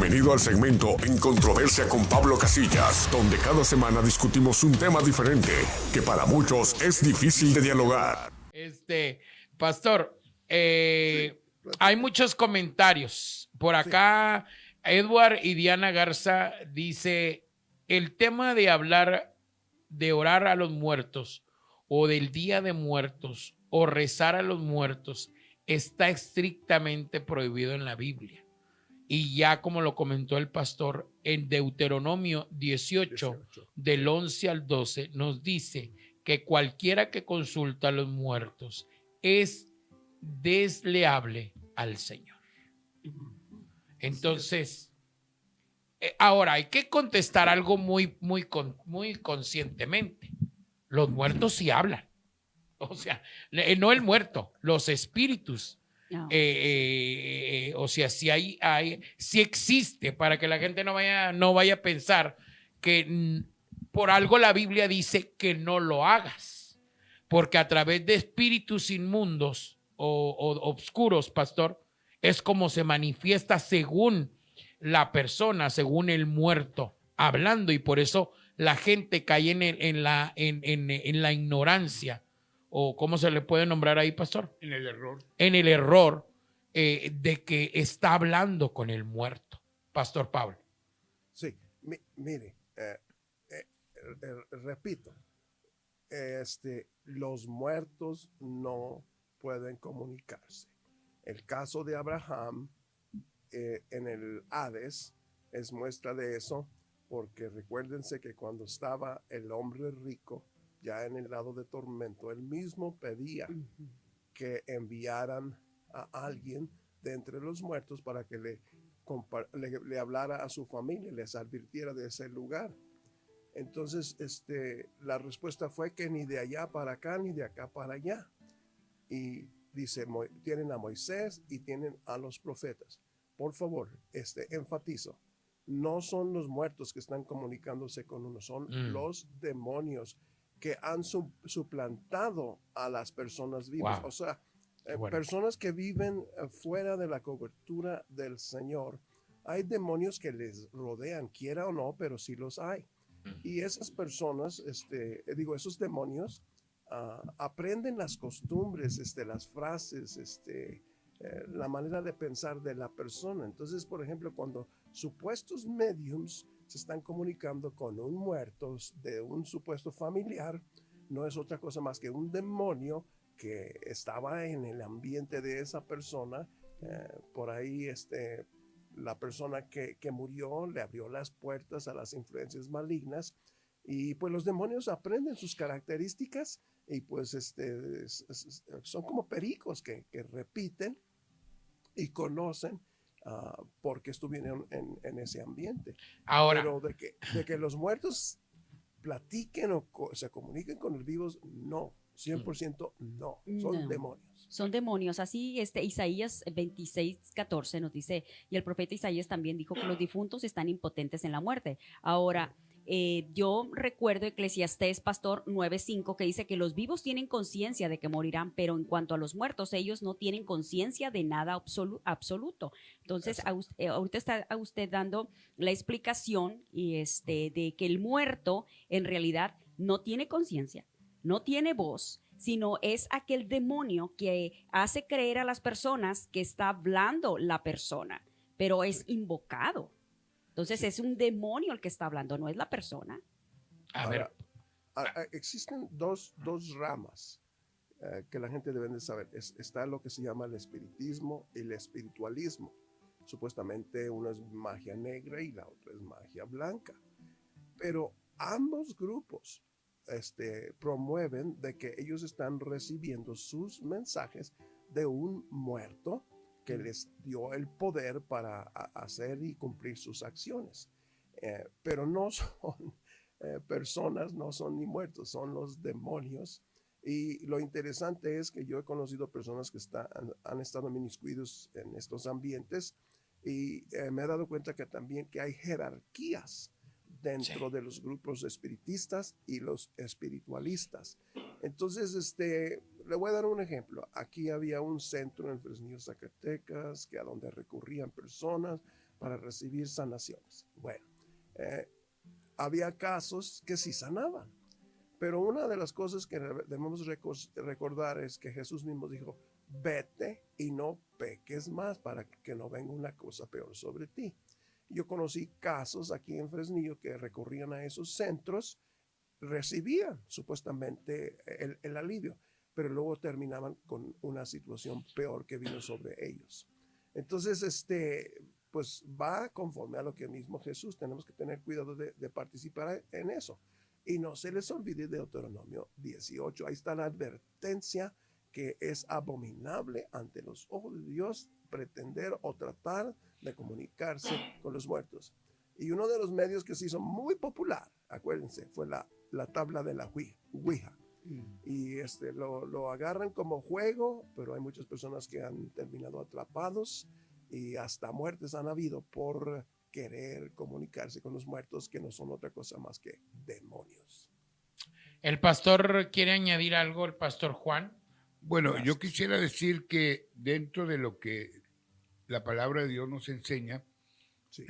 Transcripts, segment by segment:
Bienvenido al segmento En Controversia con Pablo Casillas, donde cada semana discutimos un tema diferente que para muchos es difícil de dialogar. Pastor, hay muchos comentarios. Por acá, Edward y Diana Garza dice, el tema de hablar, de orar a los muertos, o del Día de Muertos, o rezar a los muertos, está estrictamente prohibido en la Biblia. Y ya como lo comentó el pastor, en Deuteronomio 18, del 11 al 12, nos dice que cualquiera que consulta a los muertos es desleable al Señor. Entonces, ahora hay que contestar algo muy conscientemente. Los muertos sí hablan. O sea, no el muerto, los espíritus. No. O sea, sí existe, para que la gente no vaya a pensar que por algo la Biblia dice que no lo hagas, porque a través de espíritus inmundos o obscuros, pastor, es como se manifiesta según la persona, según el muerto hablando, y por eso la gente cae en la ignorancia. ¿O cómo se le puede nombrar ahí, pastor? En el error. En el error de que está hablando con el muerto. Pastor Pablo. Sí, mire, repito, los muertos no pueden comunicarse. El caso de Abraham en el Hades es muestra de eso, porque recuérdense que cuando estaba el hombre rico, ya en el lado de tormento, él mismo pedía que enviaran a alguien de entre los muertos para que le hablara a su familia, les advirtiera de ese lugar. Entonces, la respuesta fue que ni de allá para acá, ni de acá para allá. Y dice, tienen a Moisés y tienen a los profetas. Por favor, enfatizo, no son los muertos que están comunicándose con uno, son los demonios que han suplantado a las personas vivas. Wow. O sea, personas que viven fuera de la cobertura del Señor. Hay demonios que les rodean, quiera o no, pero sí los hay. Y esas personas, esos demonios, aprenden las costumbres, las frases, la manera de pensar de la persona. Entonces, por ejemplo, cuando supuestos mediums se están comunicando con un muerto de un supuesto familiar, no es otra cosa más que un demonio que estaba en el ambiente de esa persona. Por ahí la persona que murió le abrió las puertas a las influencias malignas, y pues los demonios aprenden sus características y pues son como pericos que repiten y conocen porque estuvieron en ese ambiente. Ahora, pero de que los muertos platiquen o se comuniquen con los vivos, no, 100% no, son demonios. Son demonios. Así Isaías 26:14 nos dice, y el profeta Isaías también dijo que los difuntos están impotentes en la muerte. Ahora, yo recuerdo Eclesiastés, pastor, 9:5, que dice que los vivos tienen conciencia de que morirán, pero en cuanto a los muertos, ellos no tienen conciencia de nada absoluto. Entonces, ahorita está a usted dando la explicación de que el muerto en realidad no tiene conciencia, no tiene voz, sino es aquel demonio que hace creer a las personas que está hablando la persona, pero es invocado. Entonces es un demonio el que está hablando, no es la persona. Existen dos ramas que la gente debe de saber. Está lo que se llama el espiritismo y el espiritualismo. Supuestamente una es magia negra y la otra es magia blanca. Pero ambos grupos promueven de que ellos están recibiendo sus mensajes de un muerto que les dio el poder para hacer y cumplir sus acciones. Pero no son personas, no son ni muertos, son los demonios. Y lo interesante es que yo he conocido personas que han estado inmiscuidos en estos ambientes, y me he dado cuenta que también que hay jerarquías dentro de los grupos espiritistas y los espiritualistas. Entonces, le voy a dar un ejemplo. Aquí había un centro en Fresnillo, Zacatecas, a donde recurrían personas para recibir sanaciones. Bueno, había casos que sí sanaban, pero una de las cosas que debemos recordar es que Jesús mismo dijo, vete y no peques más para que no venga una cosa peor sobre ti. Yo conocí casos aquí en Fresnillo que recurrían a esos centros, recibían supuestamente el alivio, pero luego terminaban con una situación peor que vino sobre ellos. Entonces, pues va conforme a lo que mismo Jesús. Tenemos que tener cuidado de participar en eso. Y no se les olvide Deuteronomio 18. Ahí está la advertencia que es abominable ante los ojos de Dios pretender o tratar de comunicarse con los muertos. Y uno de los medios que se hizo muy popular, acuérdense, fue la tabla de la Ouija. Y lo agarran como juego, pero hay muchas personas que han terminado atrapados y hasta muertes han habido por querer comunicarse con los muertos, que no son otra cosa más que demonios. ¿El pastor quiere añadir algo, el pastor Juan? Bueno, Gracias. yo quisiera decir que dentro de lo que la palabra de Dios nos enseña, Sí.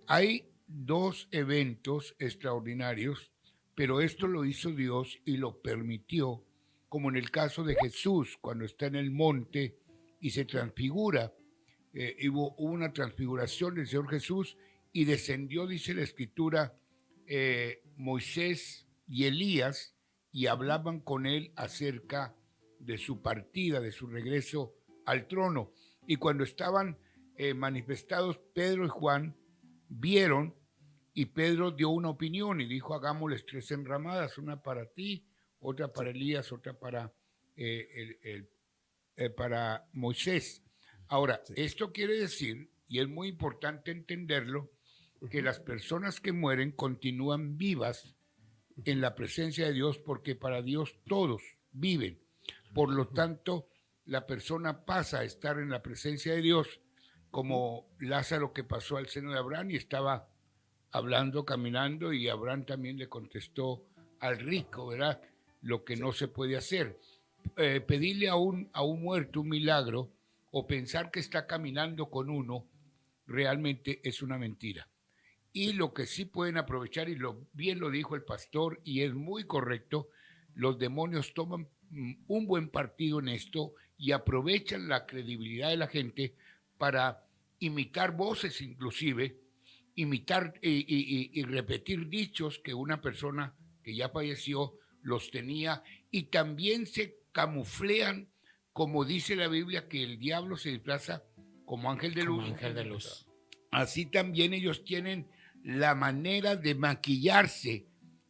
hay dos eventos extraordinarios, pero esto lo hizo Dios y lo permitió, como en el caso de Jesús, cuando está en el monte y se transfigura. Hubo una transfiguración del Señor Jesús y descendió, dice la Escritura, Moisés y Elías, y hablaban con él acerca de su partida, de su regreso al trono. Y cuando estaban manifestados, Pedro y Juan vieron, y Pedro dio una opinión y dijo, hagámosles 3 enramadas, una para ti, otra para Elías, otra para Moisés. Ahora, esto quiere decir, y es muy importante entenderlo, que las personas que mueren continúan vivas en la presencia de Dios, porque para Dios todos viven. Por lo tanto, la persona pasa a estar en la presencia de Dios, como Lázaro, que pasó al seno de Abraham y estaba hablando, caminando, y Abraham también le contestó al rico, ¿verdad? Lo que no se puede hacer. Pedirle a un muerto un milagro o pensar que está caminando con uno, realmente es una mentira. Y lo que sí pueden aprovechar, y bien lo dijo el pastor, y es muy correcto, los demonios toman un buen partido en esto y aprovechan la credibilidad de la gente para imitar voces, inclusive, imitar y repetir dichos que una persona que ya falleció los tenía, y también se camuflean, como dice la Biblia, que el diablo se disfraza como ángel de luz. Como ángel de luz. Así también ellos tienen la manera de maquillarse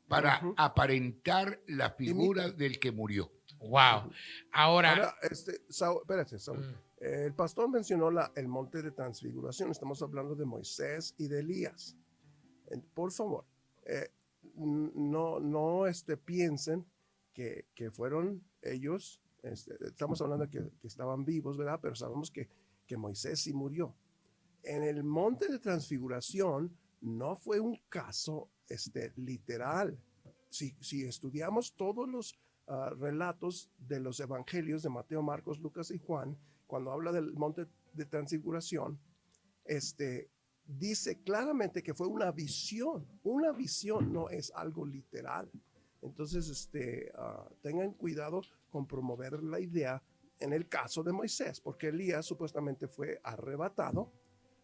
para aparentar la figura del que murió. Wow. Ahora, Espérate, Saúl. El pastor mencionó el monte de transfiguración. Estamos hablando de Moisés y de Elías. Por favor, no piensen que fueron ellos. Estamos hablando que estaban vivos, ¿verdad? Pero sabemos que Moisés sí murió. En el monte de transfiguración no fue un caso literal. Si estudiamos todos los relatos de los evangelios de Mateo, Marcos, Lucas y Juan, cuando habla del monte de transfiguración, dice claramente que fue una visión. Una visión no es algo literal. Entonces, tengan cuidado con promover la idea en el caso de Moisés, porque Elías supuestamente fue arrebatado,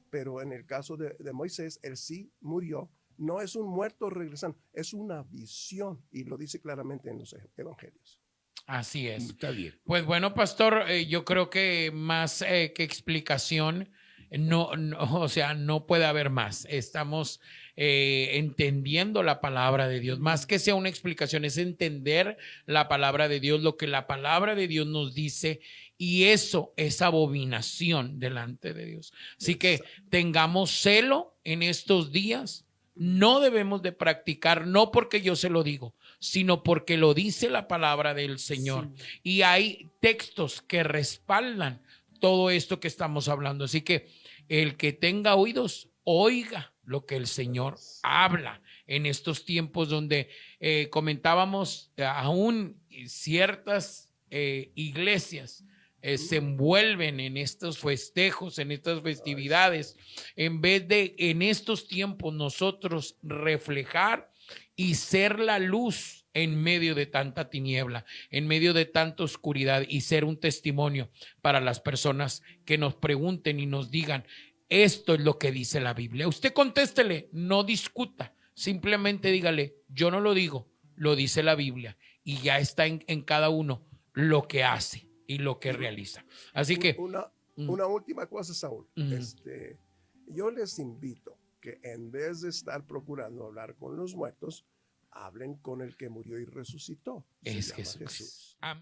pero en el caso de Moisés, él sí murió. No es un muerto regresando, es una visión, y lo dice claramente en los evangelios. así es. Está bien. Pues bueno, pastor, yo creo que más que explicación, o sea, no puede haber más. Estamos entendiendo la palabra de Dios. Más que sea una explicación, es entender la palabra de Dios, lo que la palabra de Dios nos dice, y eso es abominación delante de Dios. Así que tengamos celo en estos días. No debemos de practicar, no porque yo se lo digo, sino porque lo dice la palabra del Señor. Sí. Y hay textos que respaldan todo esto que estamos hablando. Así que el que tenga oídos, oiga lo que el Señor habla en estos tiempos donde comentábamos aún ciertas iglesias se envuelven en estos festejos, en estas festividades, en vez de en estos tiempos nosotros reflejar y ser la luz en medio de tanta tiniebla, en medio de tanta oscuridad, y ser un testimonio para las personas que nos pregunten y nos digan, esto es lo que dice la Biblia. Usted contéstele, no discuta, simplemente dígale, yo no lo digo, lo dice la Biblia, y ya está en cada uno lo que hace y lo que realiza. Así que una última cosa, Saúl. Ujú. Yo les invito que en vez de estar procurando hablar con los muertos, hablen con el que murió y resucitó. Se es llama Jesús. Jesús. Amén.